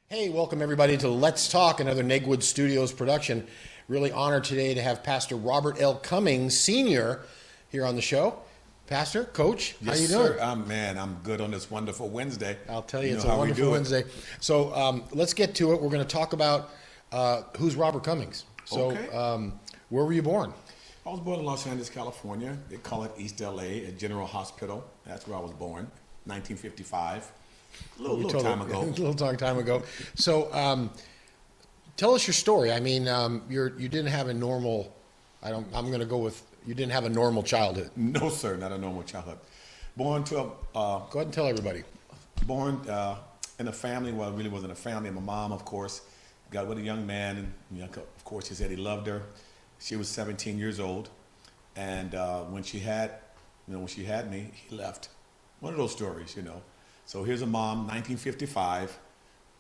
Hey, welcome everybody to Let's Talk, another Negwood Studios production. Really honored today to have Pastor Robert L. Cummings, Sr. here on the show. Pastor, Coach, how you doing? Sir. I'm good on this wonderful Wednesday. I'll tell you, it's a wonderful Wednesday. So let's get to it. We're going to talk about who's Robert Cummings. So Okay. where were you born? I was born in Los Angeles, California. They call it East LA, at General Hospital. That's where I was born, 1955. A little time ago. A little time ago. So tell us your story. I mean, you didn't have a normal, I'm going to go with, you didn't have a normal childhood. No, sir, not a normal childhood. Born to a... Go ahead and tell everybody. Born in a family, well, it really wasn't a family. My mom, of course, got with a young man, and of course, he said he loved her. She was 17 years old, and when she had me, he left. One of those stories. So here's a mom, 1955,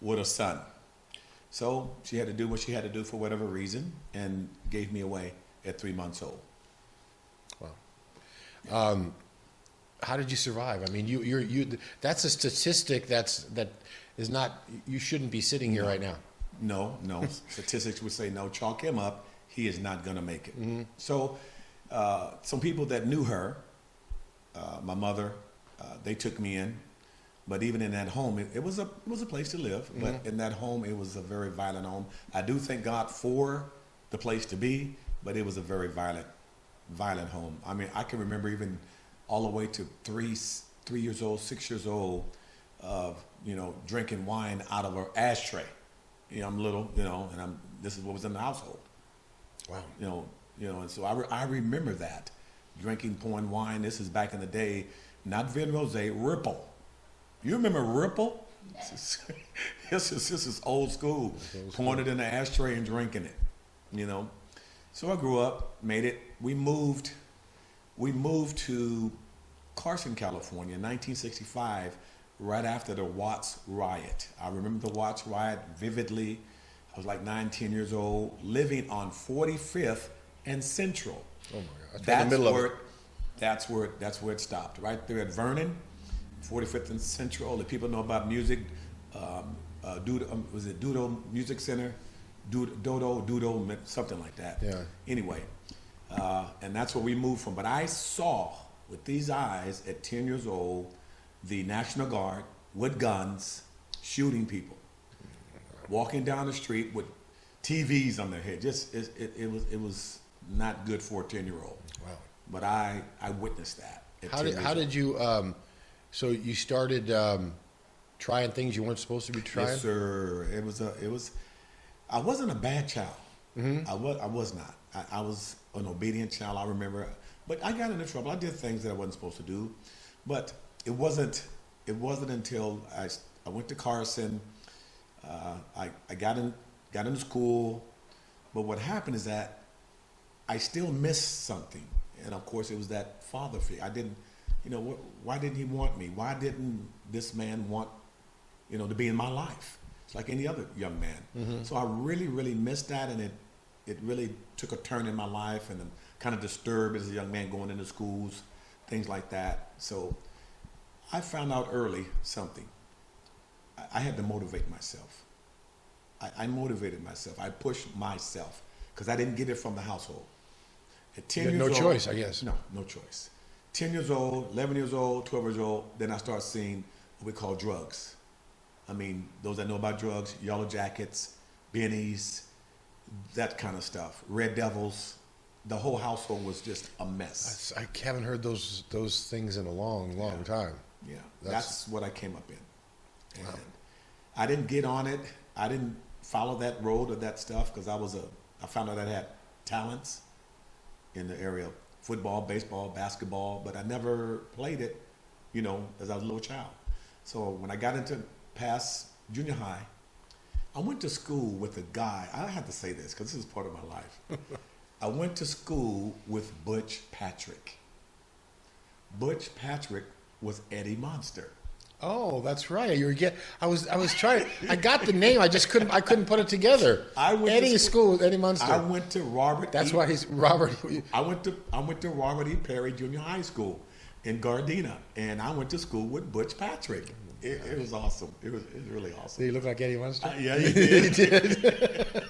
with a son. So she had to do what she had to do for whatever reason, and gave me away at 3 months old. Wow. How did you survive? I mean, you that's a statistic that is not, you shouldn't be sitting here right now. No. Statistics would say no. Chalk him up. He is not going to make it. Mm-hmm. So some people that knew her, my mother, they took me in. But even in that home, it was a place to live. Mm-hmm. But in that home, it was a very violent home. I do thank God for the place to be, but it was a very violent home. I mean, I can remember even all the way to 3 years old, 6 years old, of drinking wine out of an ashtray. I'm little, and this is what was in the household. Wow. And so I remember that, pouring wine. This is back in the day, not Vin Rosé, Ripple. You remember Ripple? This is old school. Pouring it in the ashtray and drinking it. So I grew up, made it. We moved to Carson, California, in 1965, right after the Watts riot. I remember the Watts riot vividly. I was like 9, 10 years old, living on 45th and Central. Oh my God! That's in the middle of it. That's where it stopped. Right there at Vernon, 45th and Central. If people know about music, was it Dudo Music Center? Dudo, something like that. Yeah. Anyway, and that's where we moved from. But I saw with these eyes at 10 years old the National Guard with guns shooting people, walking down the street with TVs on their head. It was not good for a 10-year-old. Wow. But I witnessed that. How did you? So you started trying things you weren't supposed to be trying? Yes, sir. I wasn't a bad child. Mm-hmm. I was not. I was an obedient child. I remember, but I got into trouble. I did things that I wasn't supposed to do, but it wasn't until I went to Carson. I got into school, but what happened is that I still missed something, and of course it was that father figure. I didn't, why didn't he want me? Why didn't this man want, to be in my life? It's like any other young man. Mm-hmm. So I really, really missed that, and it really took a turn in my life, and I'm kind of disturbed as a young man going into schools, things like that. So I found out early something. I had to motivate myself. I motivated myself. I pushed myself because I didn't get it from the household. At 10 years old, no choice, I guess. No choice. 10 years old, 11 years old, 12 years old, then I start seeing what we call drugs. I mean, those that know about drugs, yellow jackets, bennies, that kind of stuff, red devils. The whole household was just a mess. I haven't heard those things in a long time. Yeah, that's what I came up in. And Wow. I didn't get on it. I didn't follow that road or that stuff because I found out I had talents in the area of football, baseball, basketball, but I never played it, as I was a little child. So when I got into past junior high, I went to school with a guy. I have to say this because this is part of my life. I went to school with Butch Patrick. Butch Patrick was Eddie Monster. Oh, that's right. I was trying. I got the name. I couldn't put it together. Eddie's school with Eddie Munster. I went to Robert. That's why he's Robert. I went to Robert E. Perry Junior High School in Gardena, and I went to school with Butch Patrick. It was awesome. It was really awesome. Did he look like Eddie Munster? Yeah, he did. He did.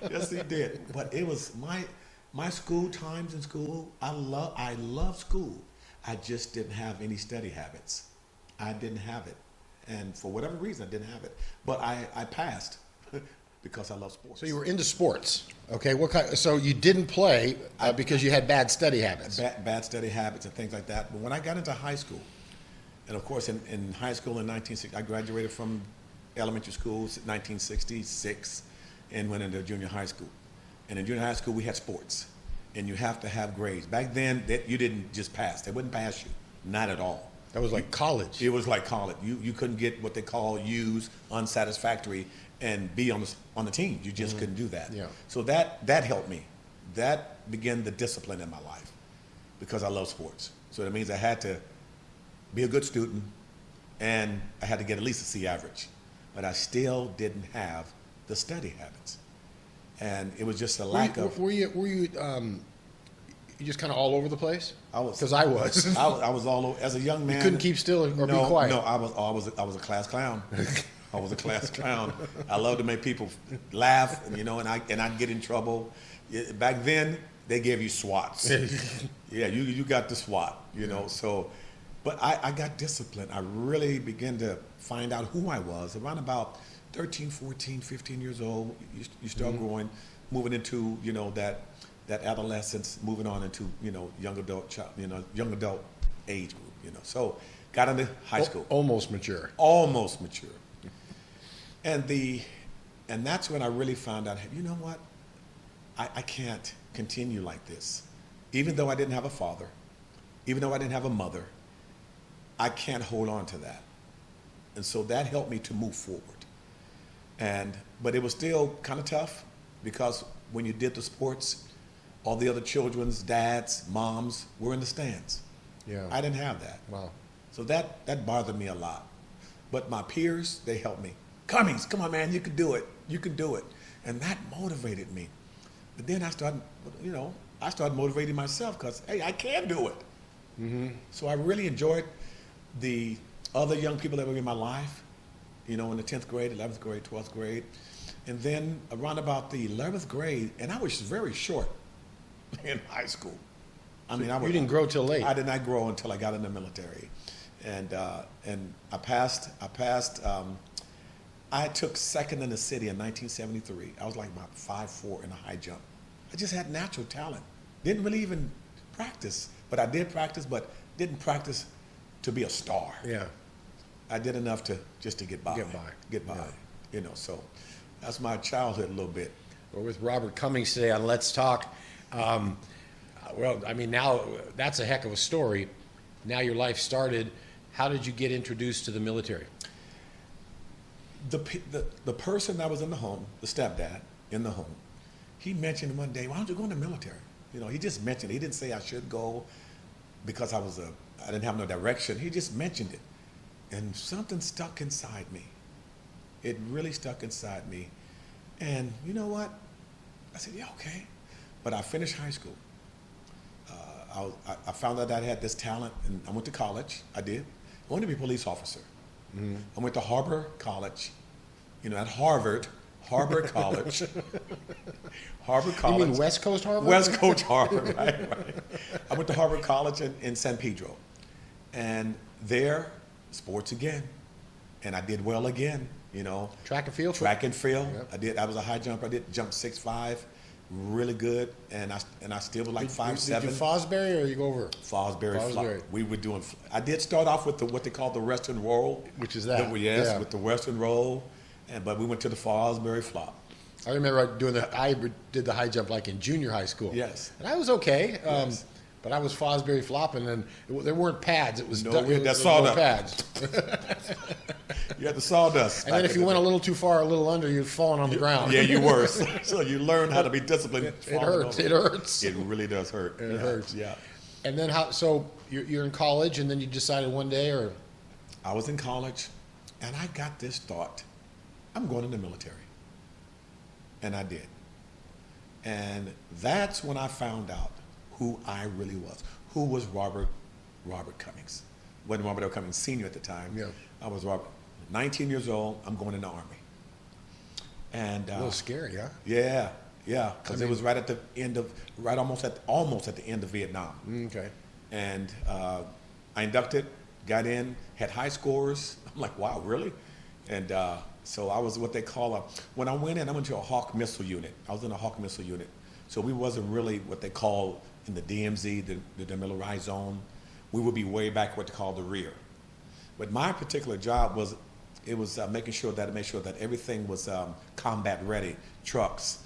Yes, he did. But it was my school times in school. I love school. I just didn't have any study habits. I didn't have it, and for whatever reason, I didn't have it. But I passed because I love sports. So you were into sports, okay? What kind? So you didn't play because you had bad study habits. Bad study habits and things like that. But when I got into high school, and of course in high school in 1960, I graduated from elementary school in 1966 and went into junior high school. And in junior high school, we had sports, and you have to have grades. Back then, you didn't just pass. They wouldn't pass you, not at all. That was like college. It was like college. You couldn't get what they call U's, unsatisfactory, and be on the team. You just couldn't do that. Yeah. So that helped me. That began the discipline in my life because I love sports. So that means I had to be a good student, and I had to get at least a C average. But I still didn't have the study habits. And it was just a lack of... Were you just kind of all over the place? I was. Because I was. I was all over. As a young man... You couldn't keep still or be quiet? No, I was a class clown. I was a class clown. I loved to make people laugh, and I'd get in trouble. Back then, they gave you SWATs. Yeah, you got the SWAT, so... But I got disciplined. I really began to find out who I was. Around about 13, 14, 15 years old, you start growing, moving into, that adolescence, moving on into, young adult age group, So got into high school. Almost mature. Almost mature. And that's when I really found out, you know what? I can't continue like this. Even though I didn't have a father, even though I didn't have a mother, I can't hold on to that. And so that helped me to move forward. But it was still kind of tough because when you did the sports, all the other children's dads, moms were in the stands. Yeah. I didn't have that. Wow. So that bothered me a lot. But my peers, they helped me. Cummings, come on, man, you can do it. You can do it. And that motivated me. But then I started motivating myself because, hey, I can do it. Mm-hmm. So I really enjoyed the other young people that were in my life, in the 10th grade, 11th grade, 12th grade. And then around about the 11th grade, and I was very short in high school. You didn't grow till late. I did not grow until I got in the military. And I passed. I took second in the city in 1973. I was like about 5'4" in a high jump. I just had natural talent. Didn't really even practice, but I did practice, but didn't practice to be a star. Yeah. I did enough to get by. Get by. Yeah. So that's my childhood a little bit. We're with Robert Cummings today on Let's Talk. Now that's a heck of a story. Now your life started. How did you get introduced to the military? The person that was in the home, the stepdad in the home, he mentioned one day, why don't you go in the military? He just mentioned it. He didn't say I should go because I didn't have no direction. He just mentioned it. And something stuck inside me. It really stuck inside me. And you know what? I said, yeah, okay. But I finished high school. I found out that I had this talent, and I went to college. I did. I wanted to be a police officer. Mm-hmm. I went to Harbor College, at Harvard College. Harvard College. You mean West Coast Harvard? West Coast Harvard, right. I went to Harvard College in San Pedro. And there, sports again. And I did well again, Track and field? Track and field. Yep. I was a high jumper. I did jump 6'5", really good. And I still was like 5'7". Did you Fosbury or you go over? Fosbury. We were doing, I did start off with what they call the Western roll. Which is that? Yes, yeah. with the Western roll. But we went to the Fosbury flop. I remember I did the high jump like in junior high school. Yes. And I was okay. Yes. But I was Fosbury flopping, and there weren't pads. It was sawdust. No pads. You had the sawdust. And then if you went a little too far, a little under, you'd fallen on the ground. Yeah, you were. So you learn how to be disciplined. It hurts. It hurts. It really does hurt. It hurts. Yeah. And then so you're in college, and then you decided one day, or? I was in college, and I got this thought, I'm going in the military. And I did. And that's when I found out who I really was. Who was Robert Cummings? Wasn't Robert L. Cummings Sr. at the time. Yeah. I was Robert. 19 years old, I'm going in the Army. And A little scary, huh? yeah, because it was right at the end of, almost at the end of Vietnam. Okay. And I inducted, got in, had high scores. I'm like, wow, really? And so I was what they call when I went in, I went to a Hawk missile unit. I was in a Hawk missile unit. So we wasn't really what they call in the DMZ, the demilitarized zone. We would be way back what they call the rear. But my particular job was, it was making sure that everything was combat ready, trucks,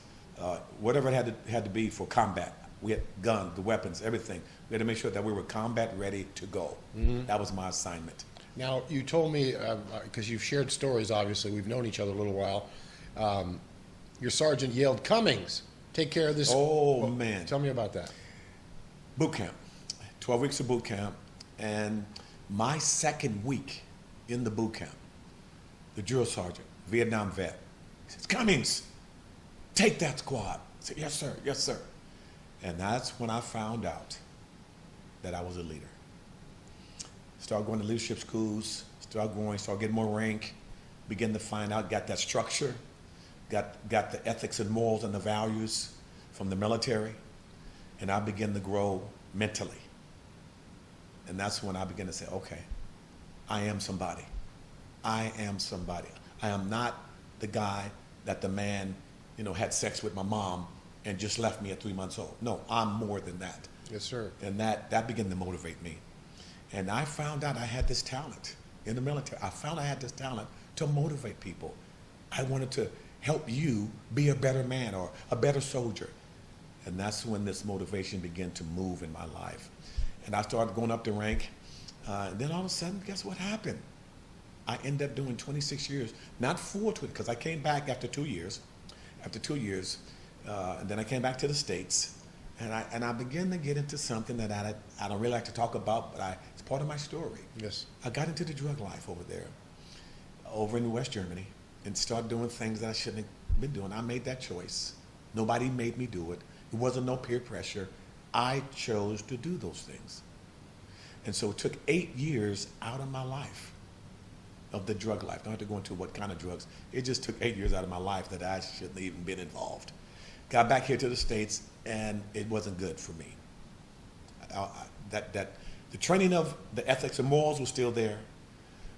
whatever it had to be for combat. We had guns, the weapons, everything. We had to make sure that we were combat ready to go. That was my assignment. Now, you told me, because you've shared stories, obviously, we've known each other a little while. Your sergeant yelled, "Cummings, take care of this." Oh, man. Tell me about that. Boot camp, 12 weeks of boot camp. And my second week in the boot camp, the drill sergeant, Vietnam vet, he says, "Cummings, take that squad." I said, "Yes, sir, yes, sir." And that's when I found out that I was a leader. Started going to leadership schools, started getting more rank, began to find out, got that structure, got the ethics and morals and the values from the military, and I began to grow mentally. And that's when I began to say, okay, I am somebody. I am somebody. I am not the guy that the man, had sex with my mom and just left me at 3 months old. No, I'm more than that. Yes, sir. And that began to motivate me. And I found out I had this talent in the military. I found I had this talent to motivate people. I wanted to help you be a better man or a better soldier. And that's when this motivation began to move in my life. And I started going up the rank. And then all of a sudden, guess what happened? I ended up doing 26 years, not full, because I came back after 2 years. And then I came back to the States. And I began to get into something that I don't really like to talk about, but it's part of my story. Yes. I got into the drug life over there, over in West Germany, and started doing things that I shouldn't have been doing. I made that choice. Nobody made me do it. It wasn't no peer pressure. I chose to do those things. And so it took 8 years out of my life, of the drug life. Don't have to go into what kind of drugs. It just took 8 years out of my life that I shouldn't have even been involved. Got back here to the States, and it wasn't good for me. The training of the ethics and morals was still there,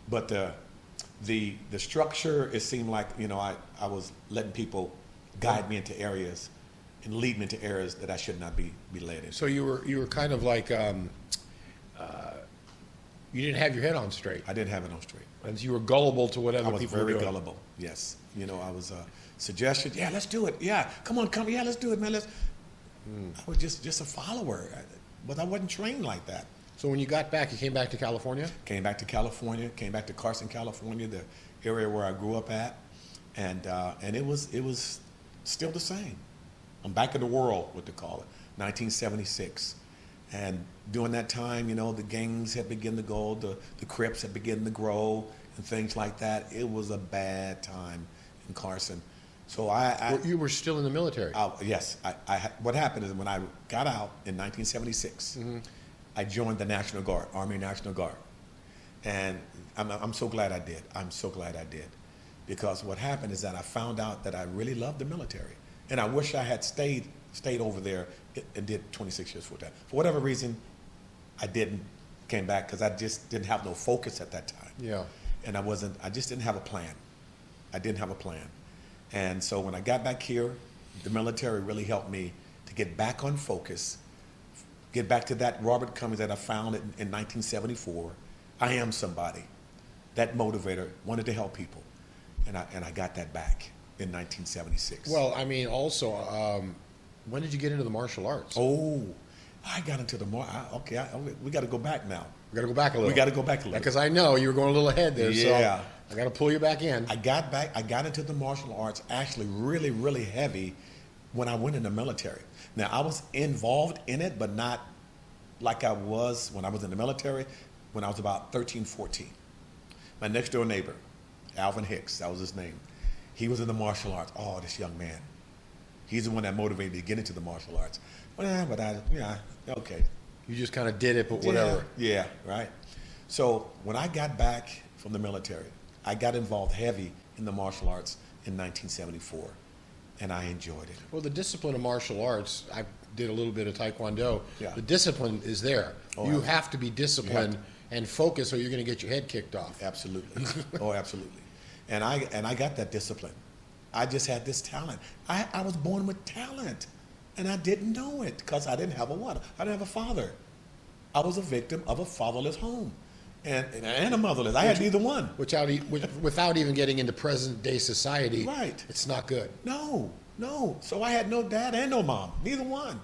but the structure, it seemed like I was letting people guide me into areas and lead me into areas that I should not be led into. So you were kind of like you didn't have your head on straight, I didn't have it on straight. and you were gullible to whatever I was people were very doing. gullible. Yes, I was suggestion. Yeah, let's do it. Yeah, come on. Yeah, let's do it, man. I was just a follower, but I wasn't trained like that. So when you got back, you came back to California? Came back to California. Came back to Carson, California, the area where I grew up at, and it was still the same. I'm back in the world, what they call it, 1976. And during that time, the gangs had begun to go, the Crips had begun to grow, and things like that. It was a bad time in Carson. So You were still in the military? Yes. What happened is when I got out in 1976, I joined the National Guard, Army National Guard. And I'm so glad I did. I'm so glad I did. Because what happened is that I found out that I really loved the military. And I wish I had stayed over there and did 26 years full time. For whatever reason, I came back because I just didn't have no focus at that time. Yeah. And I just didn't have a plan. I didn't have a plan. And so when I got back here, the military really helped me to get back on focus, get back to that Robert Cummings that I found in 1974. I am somebody. That motivator, wanted to help people. And I got that back in 1976. Well, I mean, also, when did you get into the martial arts? Oh, I got into the we got to go back now. We got to go back a little. We got to go back a little. Because I know you were going a little ahead there, Yeah. so I got to pull you back in. I got into the martial arts actually really, really heavy when I went in the military. Now, I was involved in it, but not like I was when I was in the military, when I was about 13, 14. My next door neighbor, Alvin Hicks, that was his name. He was in the martial arts. Oh, this young man. He's the one that motivated me to get into the martial arts. Okay. You just kind of did it, but whatever. Yeah, right. So when I got back from the military, I got involved heavy in the martial arts in 1974, and I enjoyed it. Well, the discipline of martial arts, I did a little bit of Taekwondo. Yeah. The discipline is there. Oh, you absolutely. have to be disciplined and focused, or you're going to get your head kicked off. Absolutely. Oh, absolutely. And I got that discipline. I just had this talent. I was born with talent, and I didn't know it because I didn't have a what? I didn't have a father. I was a victim of a fatherless home, and a motherless. I had neither one. Without even getting into present day society, Right. it's not good. No. So I had no dad and no mom, neither one.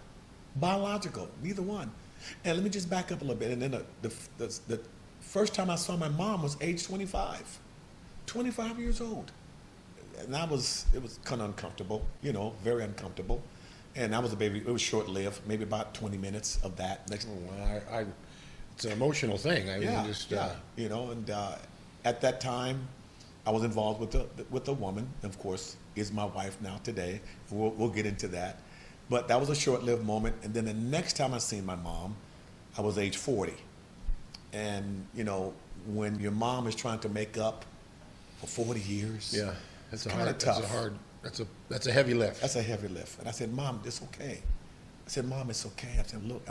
Biological, neither one. And let me just back up a little bit. And then the first time I saw my mom was age 25, 25 years old. And it was kind of uncomfortable, very uncomfortable. And I was a baby. It was short-lived, maybe about 20 minutes of that. It's an emotional thing. And at that time, I was involved with a woman, of course, is my wife now today. We'll get into that. But that was a short-lived moment. And then the next time I seen my mom, I was age 40. And, when your mom is trying to make up for 40 years, Yeah, that's kind of tough. That's a heavy lift. That's a heavy lift. And I said, Mom, it's okay. I said, Mom, it's okay. I said, look,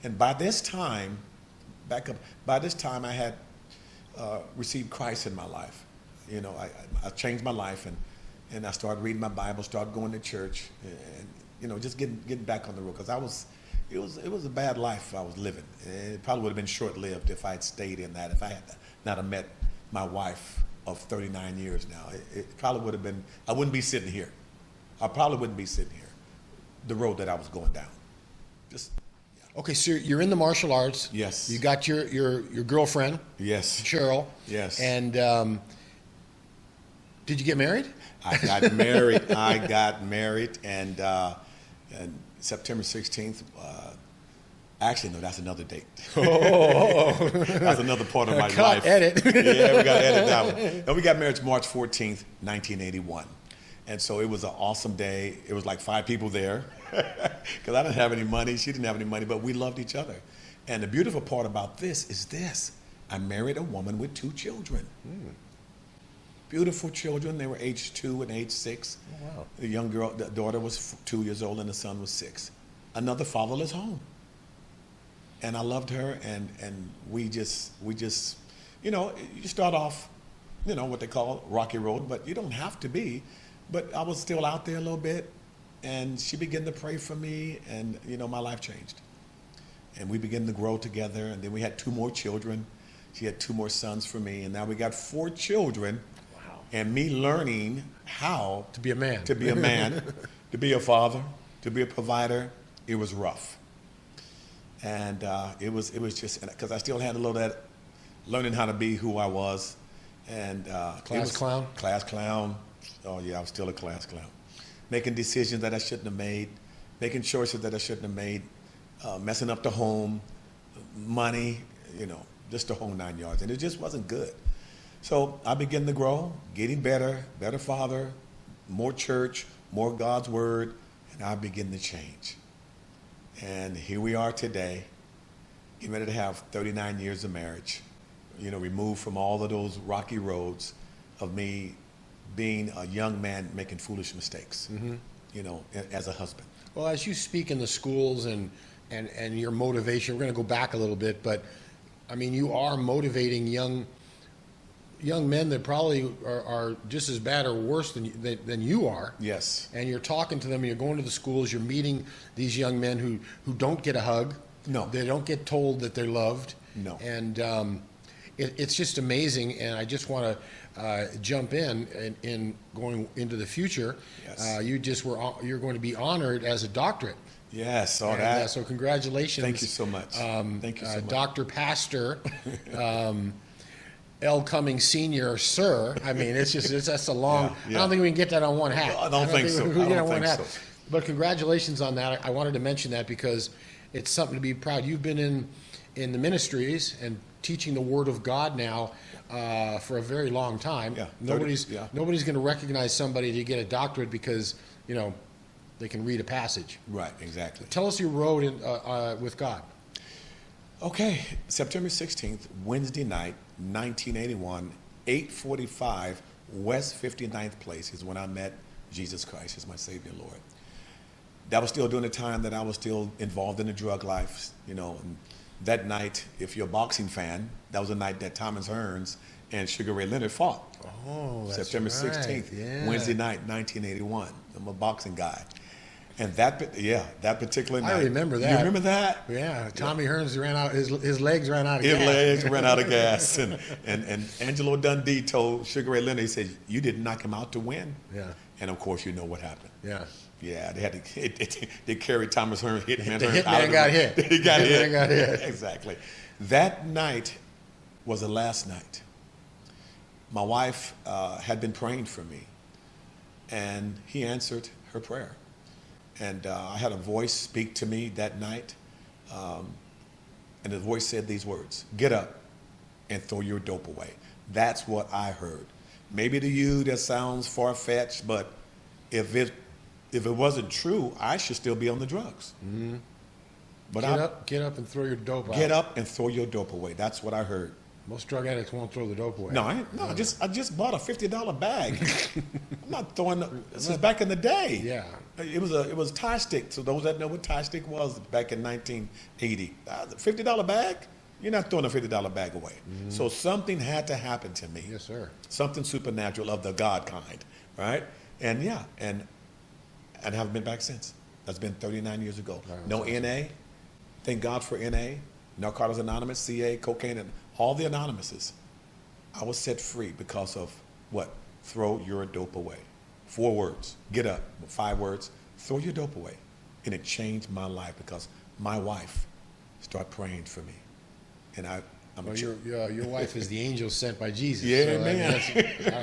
and by this time, by this time I had received Christ in my life. I changed my life, and I started reading my Bible, started going to church, and just getting back on the road, because it was a bad life I was living. It probably would have been short-lived if I had stayed in that. If I had not have met my wife of 39 years now, it probably would have been. I wouldn't be sitting here. I probably wouldn't be sitting here. The road that I was going down. Okay, so you're in the martial arts. Yes. You got your girlfriend. Yes. Cheryl. Yes. And did you get married? I got married. And September 16th. Actually, no, that's another date. Oh. That's another part of my Cut, life. edit. Yeah, we got to edit that one. And we got married March 14th, 1981. And so it was an awesome day. It was like 5 people there because I didn't have any money. She didn't have any money, but we loved each other. And the beautiful part about this is this. I married a woman with 2 children. Beautiful children. They were age 2 and age 6. Oh, wow. The young girl, the daughter was 2 years old and the son was 6. Another fatherless home. And I loved her, and we just you start off, what they call rocky road, but you don't have to be. But I was still out there a little bit, and she began to pray for me, and my life changed. And we began to grow together, and then we had 2 more children. She had 2 more sons for me, and now we got 4 children. Wow. And me learning how To be a man. to be a man, to be a father, to be a provider. It was rough. And it was just, because I still had a little of that learning how to be who I was. And Clown? Class clown. Oh yeah, I was still a class clown. Making decisions that I shouldn't have made, making choices that I shouldn't have made, messing up the home, money, just the whole 9 yards. And it just wasn't good. So I began to grow, getting better father, more church, more God's word, and I began to change. And here we are today, getting ready to have 39 years of marriage, removed from all of those rocky roads of me being a young man making foolish mistakes, as a husband. Well, as you speak in the schools and your motivation, we're going to go back a little bit, but you are motivating young men that probably are just as bad or worse than you are. Yes. And you're talking to them, and you're going to the schools, you're meeting these young men who don't get a hug. No. They don't get told that they're loved. No. And it's just amazing, and I just want to jump in going into the future. Yes. You're going to be honored as a doctorate. Yes, all And, that. so congratulations. Thank you so much. Thank you so much. Dr. Pastor L. Cummings Senior, sir. That's a long. Yeah. I don't think we can get that on one hat. I don't think so. We can I get it don't on one think hat. so. But congratulations on that. I wanted to mention that because it's something to be proud. You've been in the ministries and teaching the Word of God now for a very long time. Yeah, Nobody's 30, yeah. going to recognize somebody to get a doctorate because they can read a passage. Right, exactly. Tell us your road with God. Okay, September 16th, Wednesday night, 1981, 845 West 59th Place is when I met Jesus Christ as my Savior, Lord. That was still during the time that I was still involved in the drug life, you know. And that night, if you're a boxing fan, that was the night that Thomas Hearns and Sugar Ray Leonard fought. Oh, that's September right. 16th, Yeah. Wednesday night, 1981. I'm a boxing guy. And that particular night. I remember that. You remember that? Yeah, Tommy Hearns ran out. His legs ran out of His gas. legs ran out of gas. And Angelo Dundee told Sugar Ray Leonard, he said, you didn't knock him out to win. Yeah. And of course, you know what happened. Yeah. Yeah, they had to they carried Thomas Hearns, Hitman The Hearns out hitman of got hit. He got The hit. hitman got hit. Exactly. That night was the last night. My wife had been praying for me, and he answered her prayer. And I had a voice speak to me that night, and the voice said these words: "Get up and throw your dope away." That's what I heard. Maybe to you that sounds far-fetched, but if it wasn't true, I should still be on the drugs. Mm-hmm. But Get up and throw your dope out. get up and throw your dope away. That's what I heard. Most drug addicts won't throw the dope away. No, I just bought a $50 bag. I'm not throwing. This is back in the day. Yeah. It was Tie Stick. So those that know what Tie Stick was back in 1980, $50 bag. You're not throwing a $50 bag away. Mm-hmm. So something had to happen to me. Yes, sir. Something supernatural of the God kind, right? And yeah, and I haven't been back since. That's been 39 years ago. No NA. Thank God for NA, Narcotics Anonymous, CA, cocaine, and all the anonymouses. I was set free because of what? Throw your dope away. 4 words. Get up. 5 words. Throw your dope away. And it changed my life because my wife started praying for me. And I'm Well, your wife is the angel sent by Jesus. Yeah, so, man.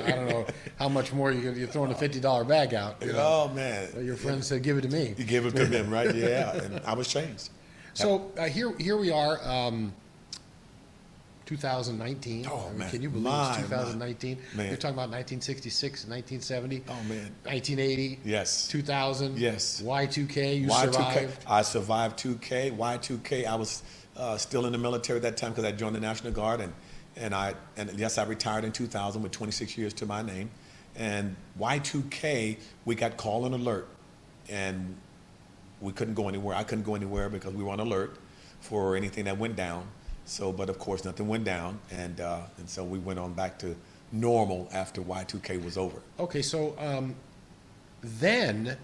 I don't know how much more you're throwing a $50 bag out. You know. Oh, man. Your friend said, "Give it to me." You give it to him, right? Yeah. And I was changed. So here we are, 2019. Oh, man. Can you believe it's 2019? Man. You're talking about 1966, 1970. Oh, man. 1980. Yes. 2000. Yes. Y2K. You Y2K. survived. I survived 2K. Y2K. I was still in the military at that time because I joined the National Guard, and yes, I retired in 2000 with 26 years to my name. And Y2K, we got call and alert, and we couldn't go anywhere. I couldn't go anywhere because we were on alert for anything that went down. So, but of course, nothing went down, and so we went on back to normal after Y2K was over. Okay, so then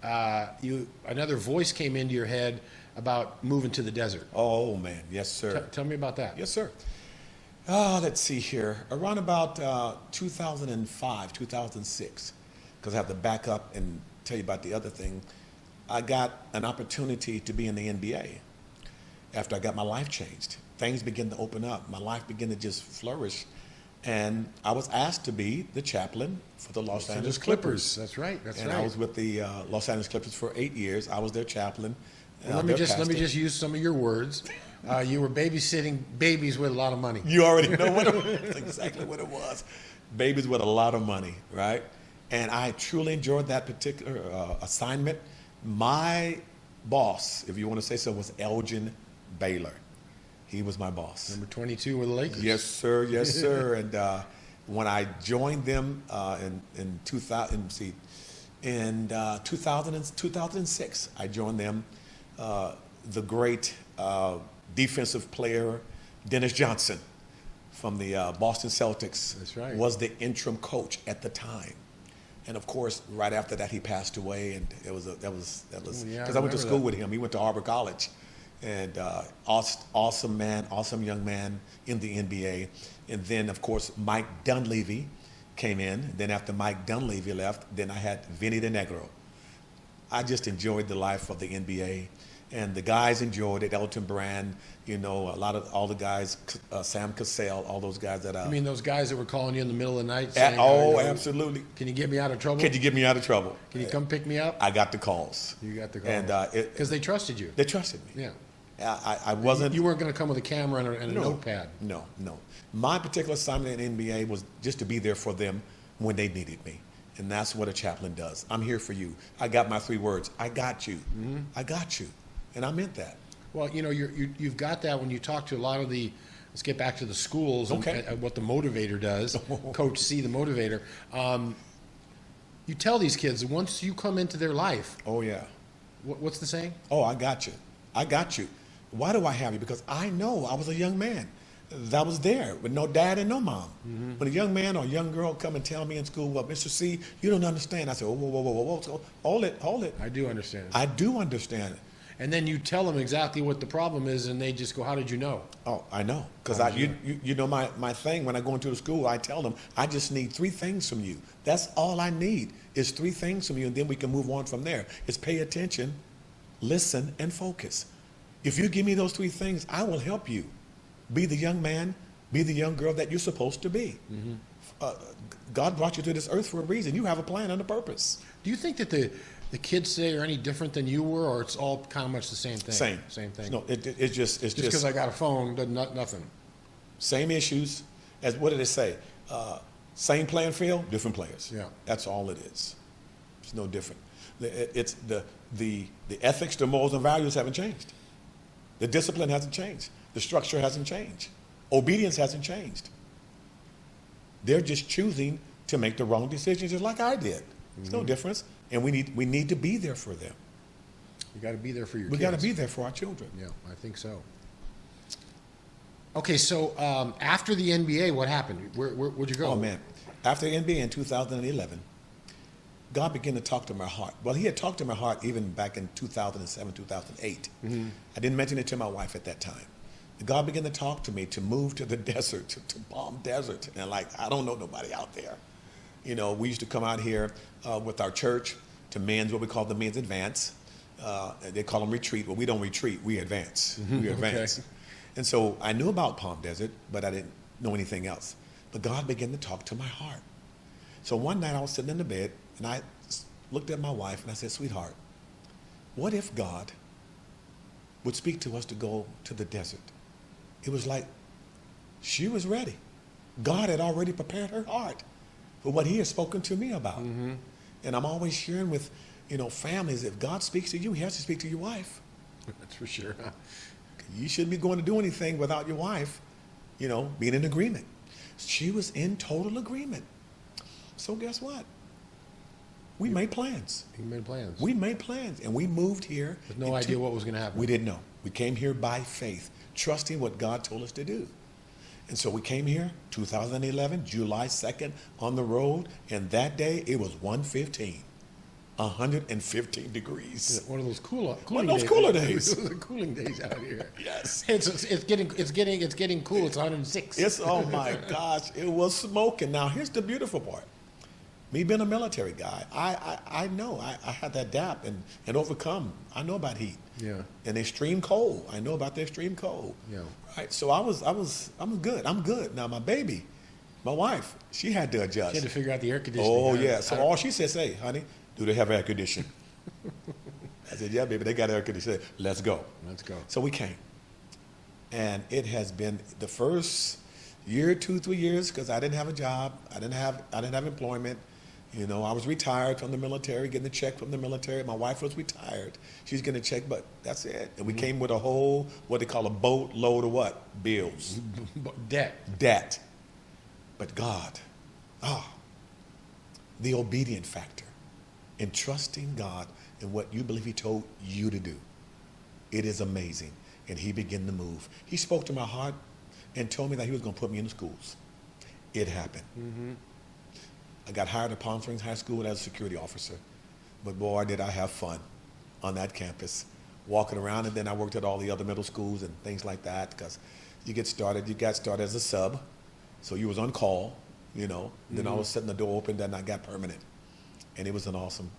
another voice came into your head about moving to the desert. Oh man, yes sir. Tell me about that. Yes sir. Let's see here. Around about 2005, 2006, because I have to back up and tell you about the other thing. I got an opportunity to be in the NBA after I got my life changed. Things began to open up. My life began to just flourish. And I was asked to be the chaplain for the Los Angeles Clippers. That's right. And I was with the Los Angeles Clippers for 8 years. I was their chaplain. Well, let me just use some of your words. You were babysitting babies with a lot of money. You already know what it was. That's exactly what it was. Babies with a lot of money, right? And I truly enjoyed that particular assignment. My boss, if you want to say so, was Elgin Baylor. He was my boss. Number 22 with the Lakers. Yes, sir. Yes, sir. And when I joined them in 2006, I joined them. The great defensive player Dennis Johnson from the Boston Celtics. That's right. Was the interim coach at the time. And of course, right after that, he passed away, and that was because I went to school with him. He went to Harbor College, and awesome man, awesome young man in the NBA. And then, of course, Mike Dunleavy came in. Then after Mike Dunleavy left, then I had Vinny DeNegro. I just enjoyed the life of the NBA, and the guys enjoyed it. Elton Brand, all the guys, Sam Cassell, all those guys that. You mean those guys that were calling you in the middle of the night? Saying, Absolutely. Can you get me out of trouble? Can you get me out of trouble? Can you come pick me up? I got the calls. You got the calls. And because they trusted you. They trusted me. Yeah. I wasn't. You weren't going to come with a camera and a No. notepad. No. My particular assignment in NBA was just to be there for them when they needed me. And that's what a chaplain does. I'm here for you. I got my 3 words. I got you. Mm-hmm. I got you. And I meant that. Well, you've got that when you talk to a lot of the let's get back to the schools Okay. and what the Motivator does. Coach C, the Motivator. You tell these kids once you come into their life, Oh, yeah. what's the saying? Oh, I got you. I got you. Why do I have you? Because I know I was a young man that was there with no dad and no mom. When a young man or a young girl come and tell me in school, well, Mr. C, you don't understand. I say, oh, whoa, whoa, whoa, whoa, whoa. So, hold it. I do understand. I do understand it. And then you tell them exactly what the problem is, and they just go, how did you know? Oh, I know. Because How did you know my thing when I go into the school, I tell them, I just need 3 things from you. That's all I need is 3 things from you, and then we can move on from there. It's pay attention, listen, and focus. If you give me those 3 things, I will help you be the young man, be the young girl that you're supposed to be. God brought you to this earth for a reason. You have a plan and a purpose. Do you think that the kids today are any different than you were, or it's all kind of much the same thing? Same thing. No, it's just Because I got a phone, does nothing. same issues as what did it say? Same playing field, different players. Yeah. That's all it is. It's no different. It's the ethics, the morals, and values haven't changed. The discipline hasn't changed. The structure hasn't changed. Obedience hasn't changed. They're just choosing to make the wrong decisions, just like I did. There's no difference, and we need to be there for them. You got to be there for your We kids. got to be there for our children. Yeah, I think so. Okay, so after the NBA, what happened? Where'd you go? Oh man, after NBA in 2011, God began to talk to my heart. Well, He had talked to my heart even back in 2007, 2008. I didn't mention it to my wife at that time. God began to talk to me to move to the desert, to Palm Desert, and I don't know nobody out there. You know, we used to come out here with our church to men's, what we call the men's advance. They call them retreat. Well, we don't retreat, we advance. We advance. Okay. And so I knew about Palm Desert, but I didn't know anything else. But God began to talk to my heart. So one night I was sitting in the bed, and I looked at my wife, and I said, sweetheart, what if God would speak to us to go to the desert? It was like she was ready. God had already prepared her heart for what He has spoken to me about. And I'm always sharing with, families, if God speaks to you, He has to speak to your wife. That's for sure. You shouldn't be going to do anything without your wife, being in agreement. She was in total agreement. So guess what? We made plans. You made plans. We made plans, and we moved here. With no idea what was going to happen. We didn't know. We came here by faith, trusting what God told us to do. And so we came here, 2011, July 2nd, on the road, and that day it was 115 degrees. One of those cooler days. Those are cooling days out here. Yes. It's getting cool. It's 106. Oh my gosh, it was smoking. Now here's the beautiful part. Me being a military guy, I know I had to adapt and overcome. I know about heat. Yeah. And extreme cold. I know about the extreme cold. Yeah. Right. So I'm good. I'm good. Now my baby, my wife, she had to adjust. You had to figure out the air conditioning. Oh yeah. So all she said, say, honey, do they have air conditioning? I said, yeah, baby, they got air conditioning. Let's go. Let's go. So we came. And it has been the first year, 2-3 years, because I didn't have a job. I didn't have employment. I was retired from the military, getting a check from the military. My wife was retired. She's getting a check, but that's it. And we came with a whole, what they call a boatload of what? Bills. Debt. But God, the obedient factor in trusting God in what you believe He told you to do. It is amazing. And He began to move. He spoke to my heart and told me that He was going to put me in the schools. It happened. I got hired at Palm Springs High School as a security officer. But boy, did I have fun on that campus, walking around. And then I worked at all the other middle schools and things like that, because you got started as a sub. So you was on call, Then all of a sudden the door opened and I got permanent. And it was an awesome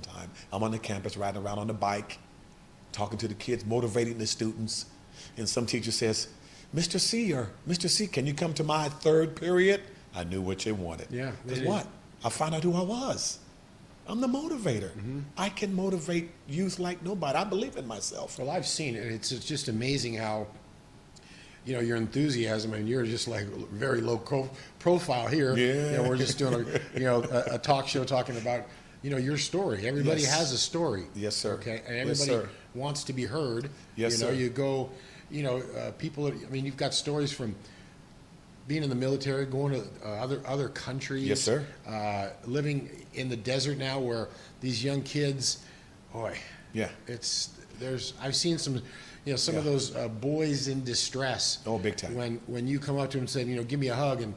time. I'm on the campus riding around on the bike, talking to the kids, motivating the students. And some teacher says, Mr. C, can you come to my third period? I knew what they wanted. Yeah. Because what? I found out who I was. I'm the motivator. I can motivate youth like nobody. I believe in myself. Well, I've seen it. It's just amazing how, your enthusiasm, and you're just like very low profile here. Yeah. We're just doing a talk show talking about, your story. Everybody Yes. has a story. Yes, sir. Okay. And Yes, everybody sir. wants to be heard. Yes, sir. You go, people. I mean, you've got stories from being in the military, going to other countries. Yes, sir. Living in the desert now, where these young kids, boy, Yeah. I've seen some, some of Yeah. those boys in distress. Oh, big time. When you come up to them and say, give me a hug, and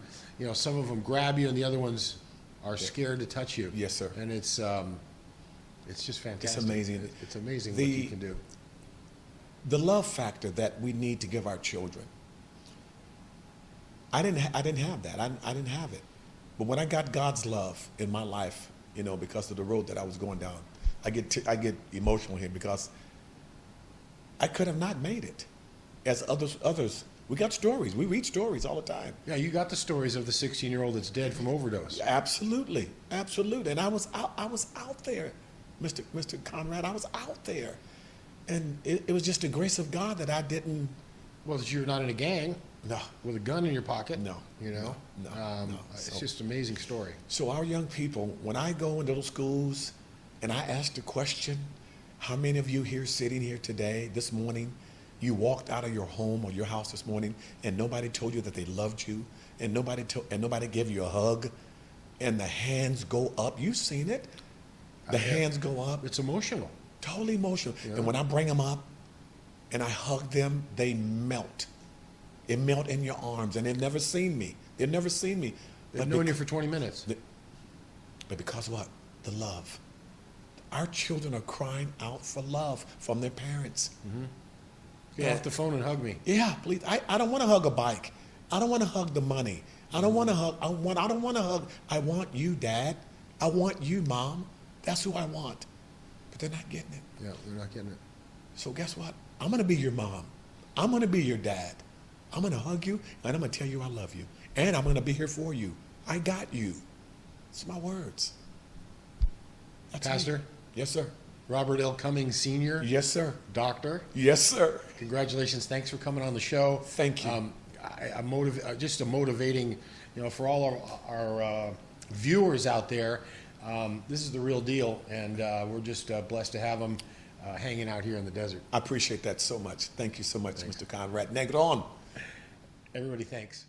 some of them grab you, and the other ones are scared to touch you. Yes, sir. And it's just fantastic. It's amazing. It's amazing what you can do. The love factor that we need to give our children. I didn't have that. I didn't have it. But when I got God's love in my life, because of the road that I was going down, I get emotional here because I could have not made it. As others, we got stories. We read stories all the time. Yeah, you got the stories of the 16-year-old that's dead from overdose. Absolutely, absolutely. And I was out there, Mr. Conrad. I was out there, and it was just the grace of God that I didn't. Well, that you're not in a gang. No. With a gun in your pocket. No. No. It's just an amazing story. So our young people, when I go into those schools and I ask the question, how many of you here sitting here today, this morning, you walked out of your home or your house this morning and nobody told you that they loved you, and nobody gave you a hug, and the hands go up? You've seen it. The hands go up. It's emotional. Totally emotional. Yeah. And when I bring them up and I hug them, they melt. It melt in your arms, and they've never seen me. They've never seen me. They've known you for 20 minutes. But because what? The love. Our children are crying out for love from their parents. Mm-hmm. Get off the phone and hug me. Yeah, please. I don't want to hug a bike. I don't want to hug the money. I don't want to hug. I don't want to hug. I want you, Dad. I want you, Mom. That's who I want. But they're not getting it. Yeah, they're not getting it. So guess what? I'm going to be your mom. I'm going to be your dad. I'm going to hug you, and I'm going to tell you I love you. And I'm going to be here for you. I got you. It's my words. That's Pastor? me. Yes, sir. Robert L. Cummings, Sr. Yes, sir. Doctor. Yes, sir. Congratulations. Thanks for coming on the show. Thank you. Just a motivating, for all our viewers out there. This is the real deal, and we're just blessed to have them hanging out here in the desert. I appreciate that so much. Thank you so much, Mr. Conrad. Negron. Everybody, thanks.